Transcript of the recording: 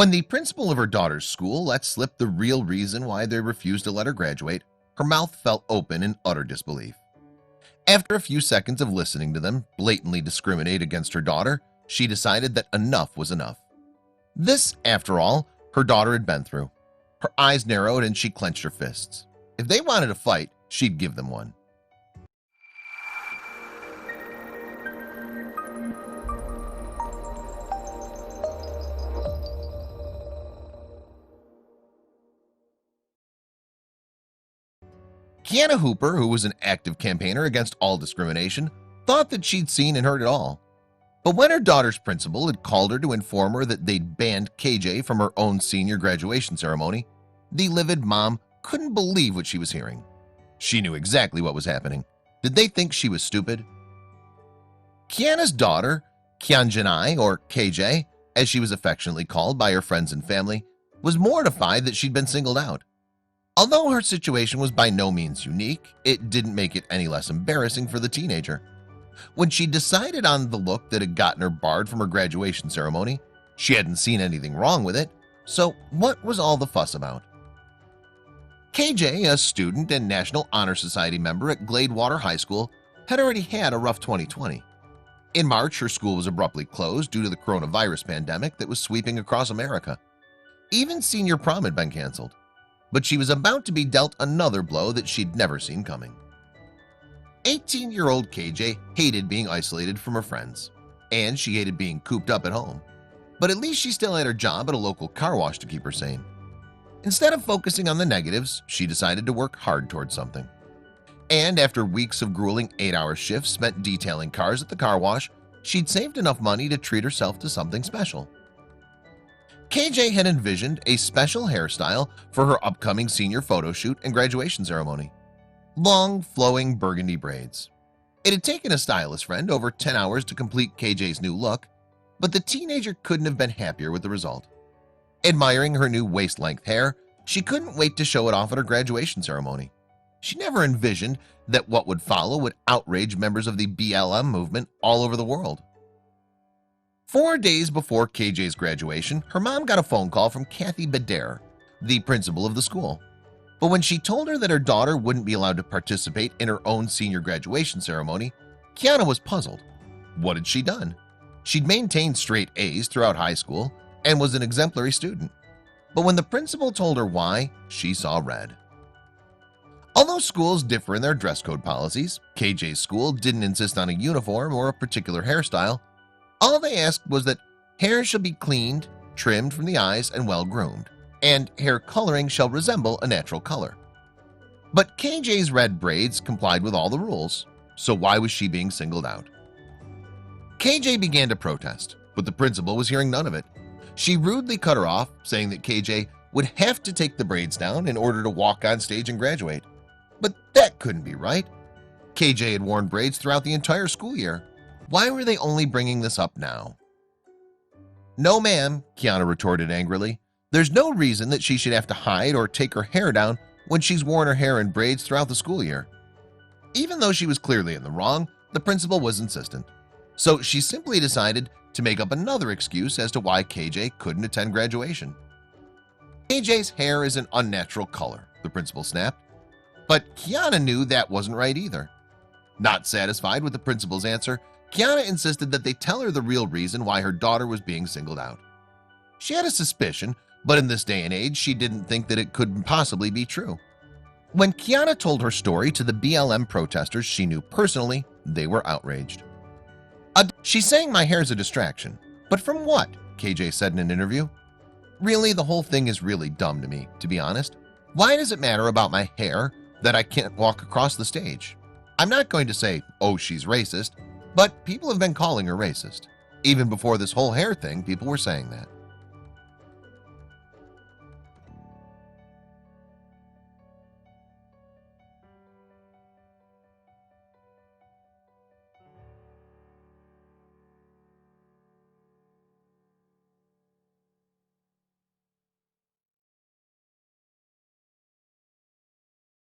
When the principal of her daughter's school let slip the real reason why they refused to let her graduate, her mouth fell open in utter disbelief. After a few seconds of listening to them blatantly discriminate against her daughter, she decided that enough was enough. This, after all, her daughter had been through. Her eyes narrowed and she clenched her fists. If they wanted a fight, she'd give them one. Kiana Hooper, who was an active campaigner against all discrimination, thought that she'd seen and heard it all. But when her daughter's principal had called her to inform her that they'd banned KJ from her own senior graduation ceremony, the livid mom couldn't believe what she was hearing. She knew exactly what was happening. Did they think she was stupid? Kiana's daughter, Kianjanai, or KJ, as she was affectionately called by her friends and family, was mortified that she'd been singled out. Although her situation was by no means unique, it didn't make it any less embarrassing for the teenager. When she decided on the look that had gotten her barred from her graduation ceremony, she hadn't seen anything wrong with it, so what was all the fuss about? KJ, a student and National Honor Society member at Gladewater High School, had already had a rough 2020. In March, her school was abruptly closed due to the coronavirus pandemic that was sweeping across America. Even senior prom had been canceled. But she was about to be dealt another blow that she'd never seen coming. 18-year-old KJ hated being isolated from her friends, and she hated being cooped up at home. But at least she still had her job at a local car wash to keep her sane. Instead of focusing on the negatives, she decided to work hard towards something. And after weeks of grueling 8-hour shifts spent detailing cars at the car wash, she'd saved enough money to treat herself to something special. KJ had envisioned a special hairstyle for her upcoming senior photo shoot and graduation ceremony. Long, flowing burgundy braids. It had taken a stylist friend over 10 hours to complete KJ's new look, but the teenager couldn't have been happier with the result. Admiring her new waist-length hair, she couldn't wait to show it off at her graduation ceremony. She never envisioned that what would follow would outrage members of the BLM movement all over the world. 4 days before KJ's graduation, her mom got a phone call from Kathy Badair, the principal of the school. But when she told her that her daughter wouldn't be allowed to participate in her own senior graduation ceremony, Kiana was puzzled. What had she done? She'd maintained straight A's throughout high school and was an exemplary student. But when the principal told her why, she saw red. Although schools differ in their dress code policies, KJ's school didn't insist on a uniform or a particular hairstyle. All they asked was that hair shall be cleaned, trimmed from the eyes, and well-groomed, and hair coloring shall resemble a natural color. But KJ's red braids complied with all the rules, so why was she being singled out? KJ began to protest, but the principal was hearing none of it. She rudely cut her off, saying that KJ would have to take the braids down in order to walk on stage and graduate. But that couldn't be right. KJ had worn braids throughout the entire school year. Why were they only bringing this up now? No, ma'am, Kiana retorted angrily. There's no reason that she should have to hide or take her hair down when she's worn her hair in braids throughout the school year. Even though she was clearly in the wrong, the principal was insistent. So she simply decided to make up another excuse as to why KJ couldn't attend graduation. KJ's hair is an unnatural color, the principal snapped. But Kiana knew that wasn't right either. Not satisfied with the principal's answer, Kiana insisted that they tell her the real reason why her daughter was being singled out. She had a suspicion, but in this day and age, she didn't think that it could possibly be true. When Kiana told her story to the BLM protesters she knew personally, they were outraged. She's saying my hair's a distraction. But from what? KJ said in an interview. Really, the whole thing is really dumb to me, to be honest. Why does it matter about my hair that I can't walk across the stage? I'm not going to say, oh, she's racist, but people have been calling her racist. Even before this whole hair thing, people were saying that.